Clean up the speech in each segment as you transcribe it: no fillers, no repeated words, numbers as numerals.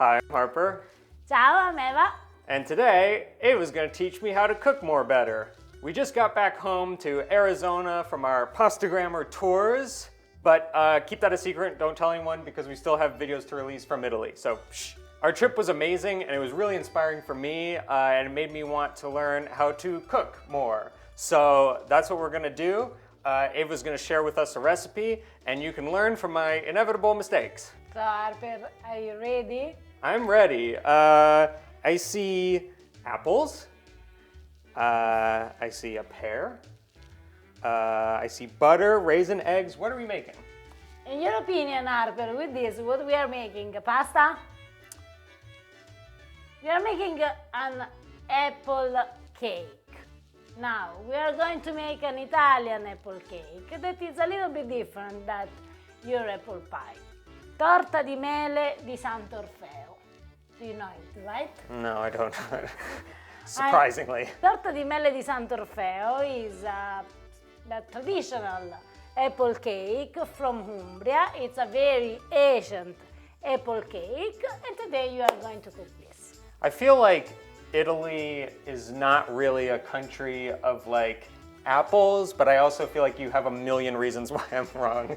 Hi, I'm Harper. Ciao, I'm Eva. And today, Ava's going to teach me how to cook more better. We just got back home to Arizona from our Pastagrammer tours, but keep that a secret, don't tell anyone because we still have videos to release from Italy, so shh. Our trip was amazing and it was really inspiring for me and it made me want to learn how to cook more. So that's what we're going to do. Ava's going to share with us a recipe and you can learn from my inevitable mistakes. So Harper, are you ready? I'm ready. I see apples. I see a pear. I see butter, raisin, eggs. What are we making? In your opinion, Harper, with this, what we are making? Pasta? We are making an apple cake. Now, we are going to make an Italian apple cake that is a little bit different than your apple pie. Torta di mele di Sant'Orfeo. Do you know it, right? No, I don't know it. Surprisingly. Torta di mele di Sant'Orfeo is the traditional apple cake from Umbria. It's a very ancient apple cake, and today you are going to cook this. I feel like Italy is not really a country of like apples, but I also feel like you have a million reasons why I'm wrong.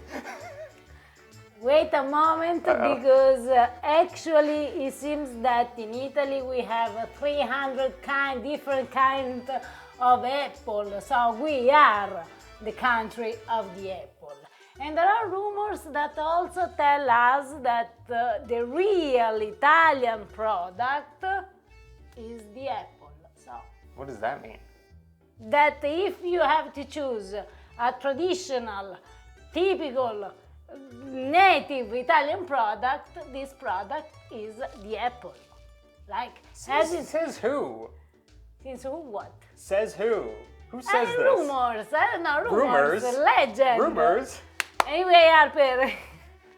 Wait a moment, because actually it seems that in Italy we have 300 different kinds of apple, so we are the country of the apple. And there are rumors that also tell us that the real Italian product is the apple. So, What does that mean? that if you have to choose a traditional, typical, native Italian product, this product is the apple. Like, Says who? Since who what? Says who? Who says this? Rumors, I don't know, rumors, Rumors? legend. Rumors? Anyway, Harper,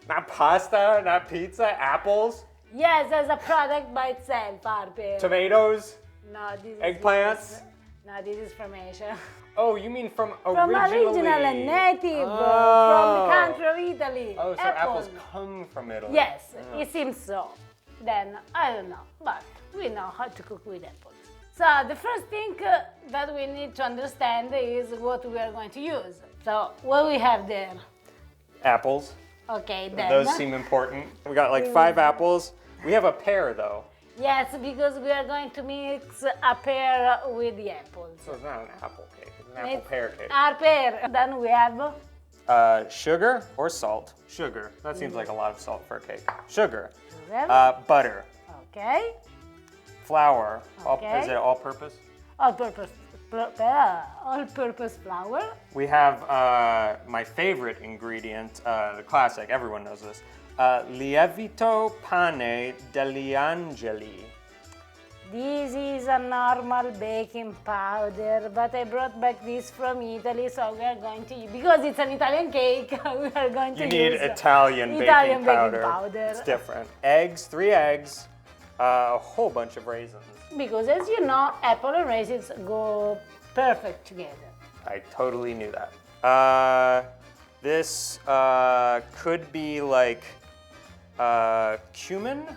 Not pasta, not pizza, apples, yes, as a product by itself, Harper. tomatoes, No, this is eggplants. No, this is from Asia. Oh, you mean from From originally? original and native, Oh. from the country of Italy. Oh, so Apple. apples come from Italy. Yes, Oh. it seems so. Then, I don't know, but we know how to cook with apples. So the first thing that we need to understand is what we are going to use. So what we have there. Apples. Okay, then. Those seem important. We got like 5 apples. We have a pear though. Yes, because we are going to mix a pear with the apples. So it's not an apple cake, it's an apple pear cake. Our pear. Then we have Sugar or salt? Sugar. That seems like a lot of salt for a cake. Sugar. sugar. Butter. Okay. Flour. Okay. Is it all-purpose? All-purpose flour. We have my favorite ingredient, the classic, everyone knows this. Lievito pane degli angeli. This is a normal baking powder, but I brought back this from Italy, so we are going to use, because it's an Italian cake, we are going to You use need Italian Italian baking powder. It's different. Eggs, 3 eggs, a whole bunch of raisins. Because as you know, apple and raisins go perfect together. I totally knew that. This could be like cumin,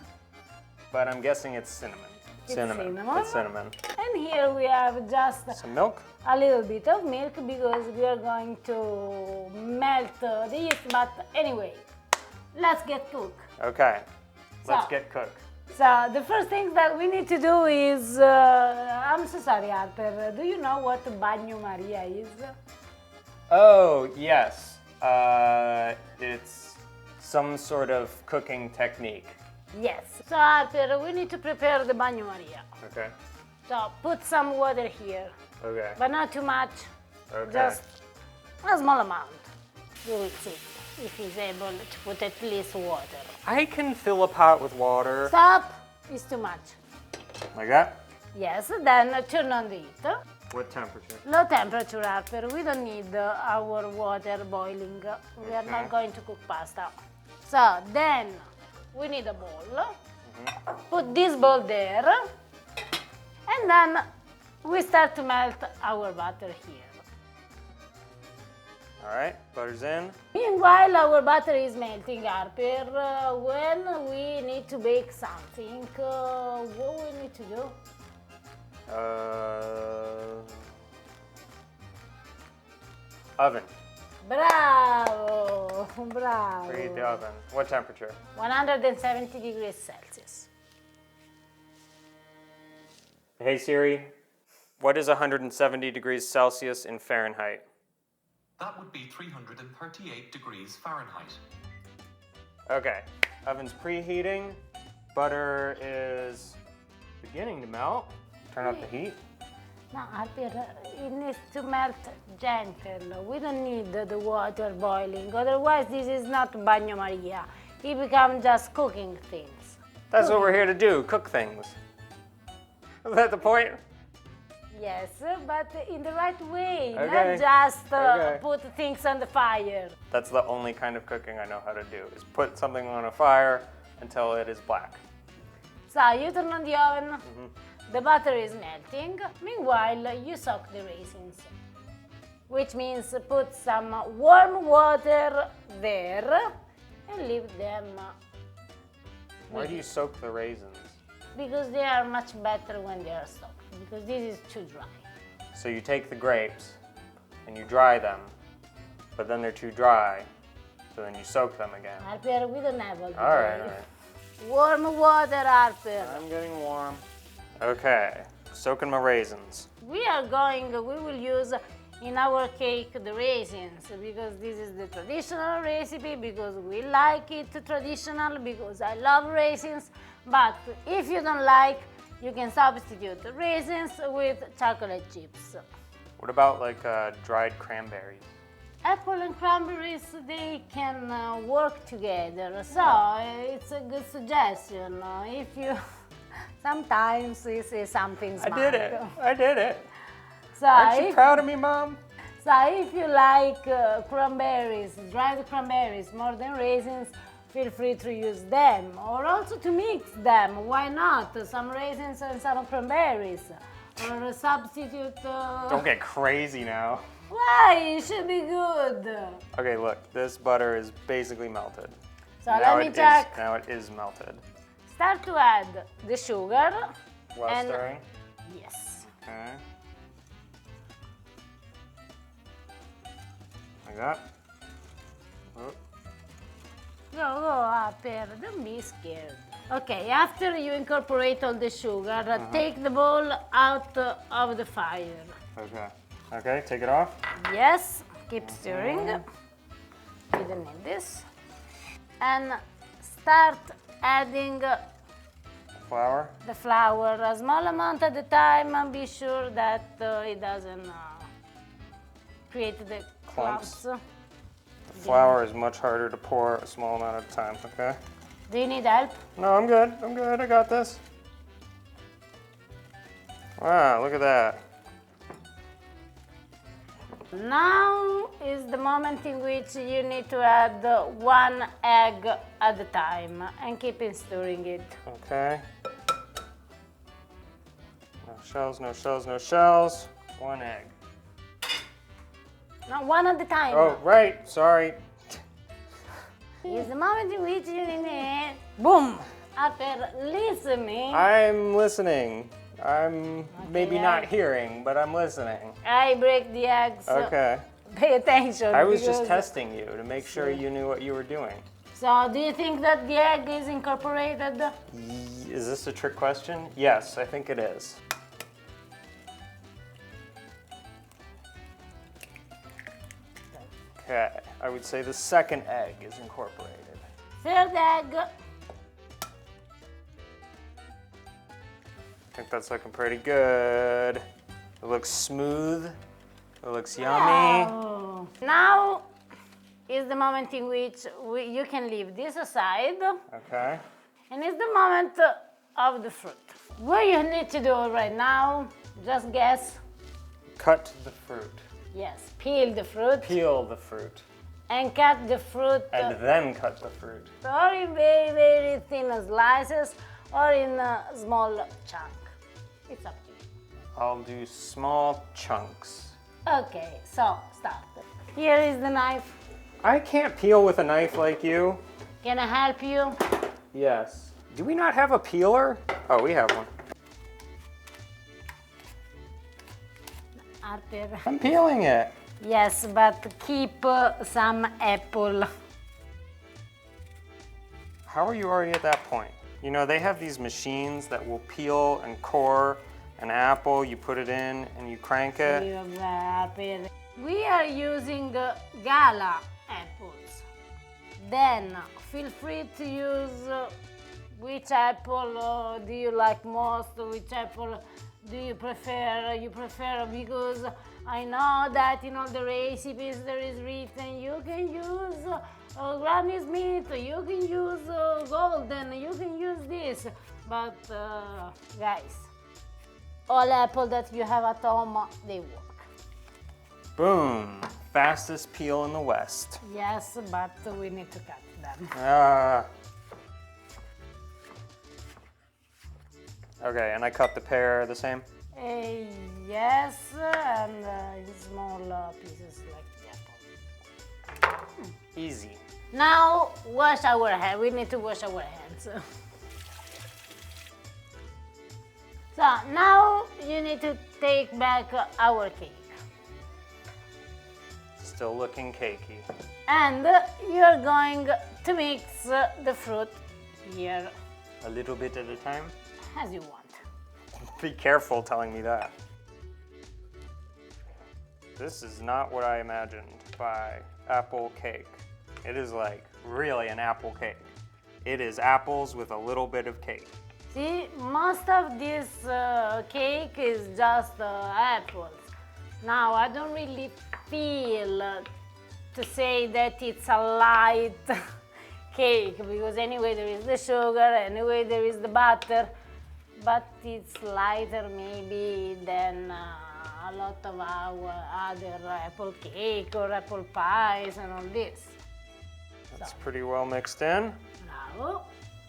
but I'm guessing it's cinnamon. It's cinnamon. It's cinnamon. And here we have just Some milk. a little bit of milk because we are going to melt the yeast, but anyway, let's get cooked. Okay, let's So- get cooked. So the first thing that we need to do is, I'm so sorry Harper, do you know what bagno Maria is? Oh, yes. It's some sort of cooking technique. Yes. So Harper, we need to prepare the bagno Maria. Okay. So put some water here, Okay. but not too much, Okay. just a small amount. You will see if he's able to put at least water. I can fill a pot with water. Stop! It's too much. Like that? Yes, then turn on the heat. What temperature? Low temperature, Harper. We don't need our water boiling. We are not going to cook pasta. So then we need a bowl. Put this bowl there. And then we start to melt our butter here. All right, butter's in. Meanwhile, our butter is melting, Harper. When we need to bake something, what we need to do? Oven. Bravo! Bravo! Preheat the oven. What temperature? 170 degrees Celsius. Hey Siri, what is 170 degrees Celsius in Fahrenheit? That would be 338 degrees Fahrenheit. Okay, oven's preheating. Butter is beginning to melt. Turn up the heat. No, Harper, it needs to melt gentle. We don't need the water boiling. Otherwise, this is not bagno Maria. It becomes just cooking things. That's what we're here to do, cook things. Is that the point? Yes, but in the right way, Okay. not just Okay. put things on the fire. That's the only kind of cooking I know how to do, is put something on a fire until it is black. So you turn on the oven, the butter is melting. Meanwhile, you soak the raisins, which means put some warm water there and leave them. Why do you soak the raisins? Because they are much better when they are soaked, because this is too dry. So you take the grapes and you dry them, but then they're too dry, so then you soak them again. Harper, we don't have all the All right, day. all right. Warm water, Harper. I'm getting warm. Okay, soaking my raisins. We will use in our cake the raisins, because this is the traditional recipe, because we like it traditional, because I love raisins. But if you don't like, you can substitute raisins with chocolate chips. What about like dried cranberries? Apple and cranberries, they can work together, so it's a good suggestion. If you sometimes you say something smart. I did it. So Aren't you if, proud of me, Mom? so if you like cranberries, dried cranberries more than raisins, feel free to use them, or also to mix them. Why not? Some raisins and some cranberries, or substitute. Don't get crazy now. Why? It should be good. Okay, look, this butter is basically melted. So let me check. Now it is melted. Start to add the sugar. While and stirring. yes. Okay. Like that. Oh. Go Harper, don't be scared. Okay, after you incorporate all the sugar, take the bowl out of the fire. Okay. Okay, take it off. Yes, keep stirring. You don't need this. And start adding Flour. the flour, a small amount at a time, and be sure that it doesn't create the Clumps. clumps. The flour is much harder to pour a small amount at a time, okay? Do you need help? No, I'm good. I'm good. I got this. Wow, look at that. Now is the moment in which you need to add one egg at a time and keep stirring it. Okay. No shells, no shells, no shells. One egg. No, one at a time. Oh, right. Sorry. Is the moment in which you need boom. Harper, listen me. I'm listening. I'm maybe yeah. not hearing, but I'm listening. I break the eggs. Okay. Pay attention. I was just because- testing you to make sure you knew what you were doing. So, do you think that the egg is incorporated? Is this a trick question? Yes, I think it is. Okay, I would say the second egg is incorporated. Third egg. I think that's looking pretty good. It looks smooth. It looks yummy. Oh. Now is the moment in which you can leave this aside. Okay. And it's the moment of the fruit. What you need to do right now, just guess. Cut the fruit. Yes, peel the fruit Peel the fruit. and cut the fruit And then cut the fruit. or in very, very thin slices or in a small chunk. It's up to you. I'll do small chunks. Okay, so start. Here is the knife. I can't peel with a knife like you. Can I help you? Yes. Do we not have a peeler? Oh, we have one. Harper. I'm peeling it. Yes, but keep some apple. How are you already at that point? You know, they have these machines that will peel and core an apple. You put it in and you crank it. We are using gala apples. Then feel free to use which apple do you like most, which apple do you prefer? Because I know that in all the recipes there is written you can use Granny Smith, you can use golden, you can use this. But guys, all apple that you have at home, they work. Boom. Fastest peel in the West. Yes, but we need to cut them. Okay, and I cut the pear the same? Yes, and in small pieces like the apple. Easy. Now wash our hands. We need to wash our hands. So now you need to take back our cake. Still looking cakey. And you're going to mix the fruit here A little bit at a time? as you want. Be careful telling me that. This is not what I imagined by apple cake. It is like really an apple cake. It is apples with a little bit of cake. See, most of this cake is just apples. Now, I don't really feel to say that it's a light cake because anyway there is the sugar, anyway there is the butter, but it's lighter maybe than a lot of our other apple cake or apple pies and all this. That's pretty well mixed in. Bravo.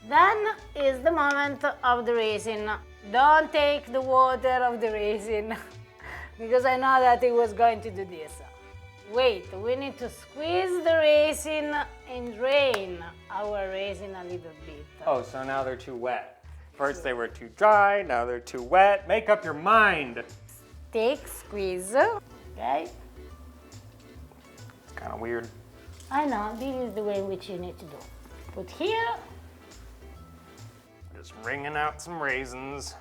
Then is the moment of the raisin. Don't take the water of the raisin because I know that it was going to do this. Wait, we need to squeeze the raisin and drain our raisin a little bit. Oh, so now they're too wet. First they were too dry, now they're too wet. Make up your mind. Take, squeeze, okay? It's kind of weird. I know, this is the way in which you need to do. Put here. Just wringing out some raisins.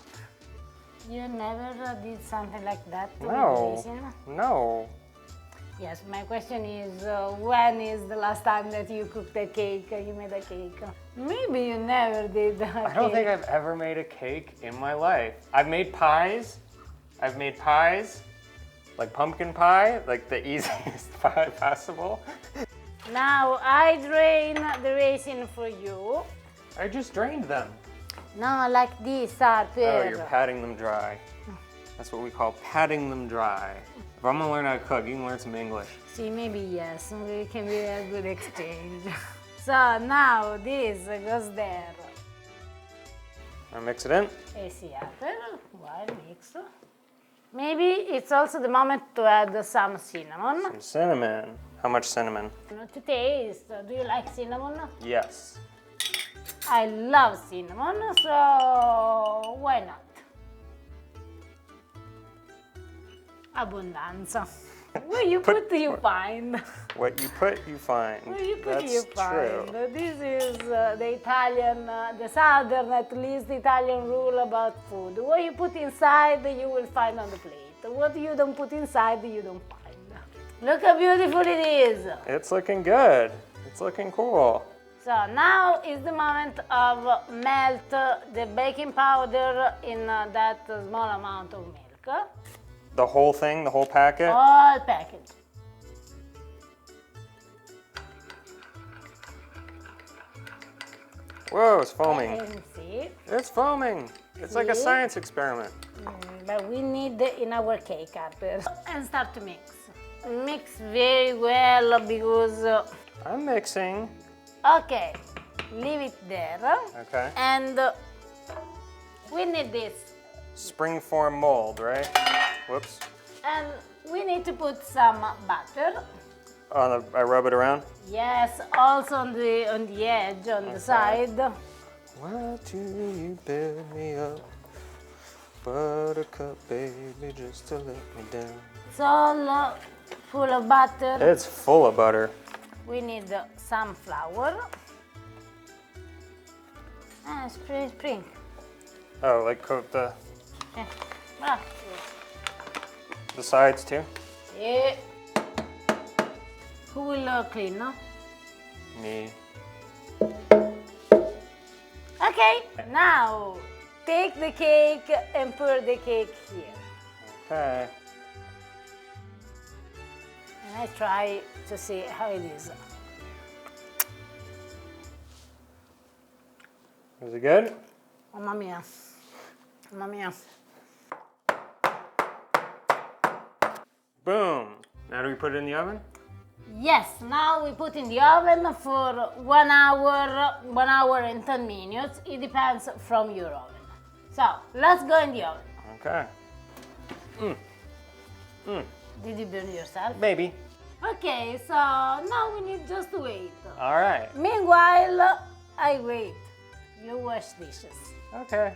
You never did something like that with No, raisin? no. Yes, my question is, when is the last time that you cooked a cake, you made a cake? Maybe you never did a cake. I don't think I've ever made a cake in my life. I've made pies, like pumpkin pie, like the easiest pie possible. Now I drain the raisin for you. I just drained them. No, like this, Harper. Oh, you're patting them dry. That's what we call patting them dry. If I'm gonna learn how to cook, you can learn some English. See, maybe yes, maybe it can be a good exchange. So now this goes there. I mix it in. See, Harper, while mix. Maybe it's also the moment to add some cinnamon. Some cinnamon. How much cinnamon? To taste, do you like cinnamon? Yes. I love cinnamon, so why not? Abbondanza. Where you put, you find. What you put, you find. Where you put, That's you find. true. This is the Italian, the southern, at least Italian rule about food. What you put inside, you will find on the plate. What you don't put inside, you don't find. Look how beautiful it is. It's looking good. It's looking cool. So now is the moment of melt the baking powder in that small amount of milk. The whole thing, the whole packet? All packet. Whoa, it's foaming. And see, It's foaming. It's like a See? science experiment. but we need in our cake, Harper. And start to mix. Mix very well because, I'm mixing. okay, leave it there. Okay. And we need this. Springform mold, right? Whoops. And we need to put some butter. I rub it around? Yes, also on the edge, on the side. Why do you build me up? Buttercup, baby, just to let me down. It's all full of butter. It's full of butter. We need some flour. Spring. Oh, like coat the Ah, sides too? yeah. Who will clean, no? Me. Okay, now take the cake and pour the cake here. Okay. And I try to see how it is. Is it good? Mamma mia. Mamma mia. Boom. Now do we put it in the oven? Yes, now we put in the oven for 1 hour and 10 minutes. It depends from your oven. So let's go in the oven. Okay. Did you burn yourself? Maybe. Okay, so now we need just to wait. All right. Meanwhile, I wait. You wash dishes. Okay.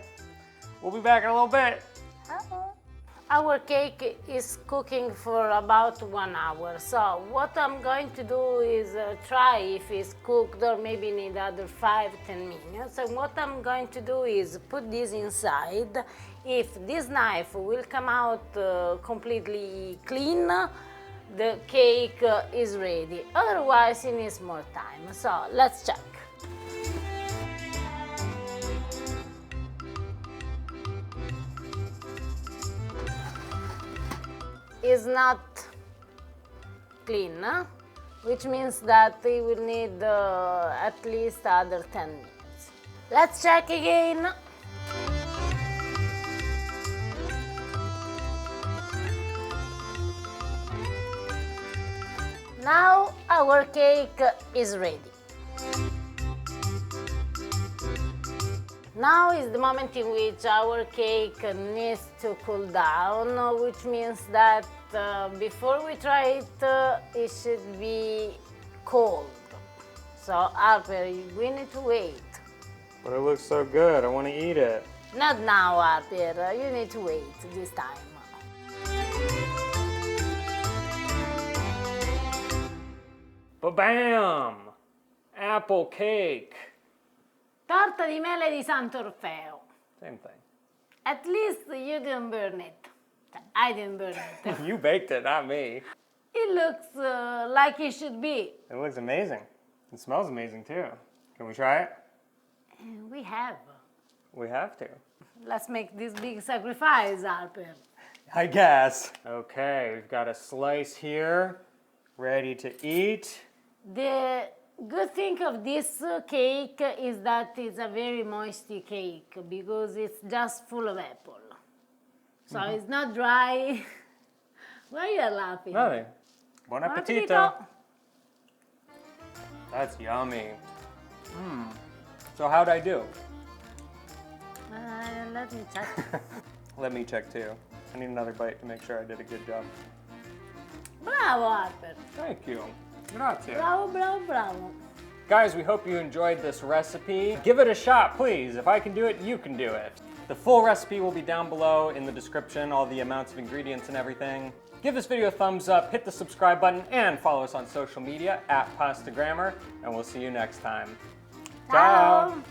We'll be back in a little bit. Our cake is cooking for about 1 hour. So what I'm going to do is try if it's cooked or maybe need other 5-10 minutes. And what I'm going to do is put this inside. If this knife will come out completely clean, the cake is ready. Otherwise, it needs more time. So let's check. Is not clean, which means that it will need at least other 10 minutes. Let's check again. Now our cake is ready. Now is the moment in which our cake needs to cool down, which means that before we try it, it should be cold. So Harper, we need to wait. But it looks so good. I want to eat it. Not now, Harper. You need to wait this time. Ba-bam! Apple cake. Torta di mele di sant'orfeo. Same thing. At least you didn't burn it. I didn't burn it. You baked it, not me. It looks like it should be. It looks amazing. It smells amazing too. Can we try it? We have. We have to. Let's make this big sacrifice, Harper. I guess. Okay, we've got a slice here, ready to eat. The good thing of this cake is that it's a very moisty cake because it's just full of apple. So it's not dry. Why are you laughing? Nothing. Buon Buon appetito. That's yummy. So how'd I do? Let me check. Let me check too. I need another bite to make sure I did a good job. Bravo, Harper. Thank you. Grazie. Bravo, bravo, bravo. Guys, we hope you enjoyed this recipe. Give it a shot, please. If I can do it, you can do it. The full recipe will be down below in the description, all the amounts of ingredients and everything. Give this video a thumbs up, hit the subscribe button, and follow us on social media @PastaGrammar, and we'll see you next time. Ciao.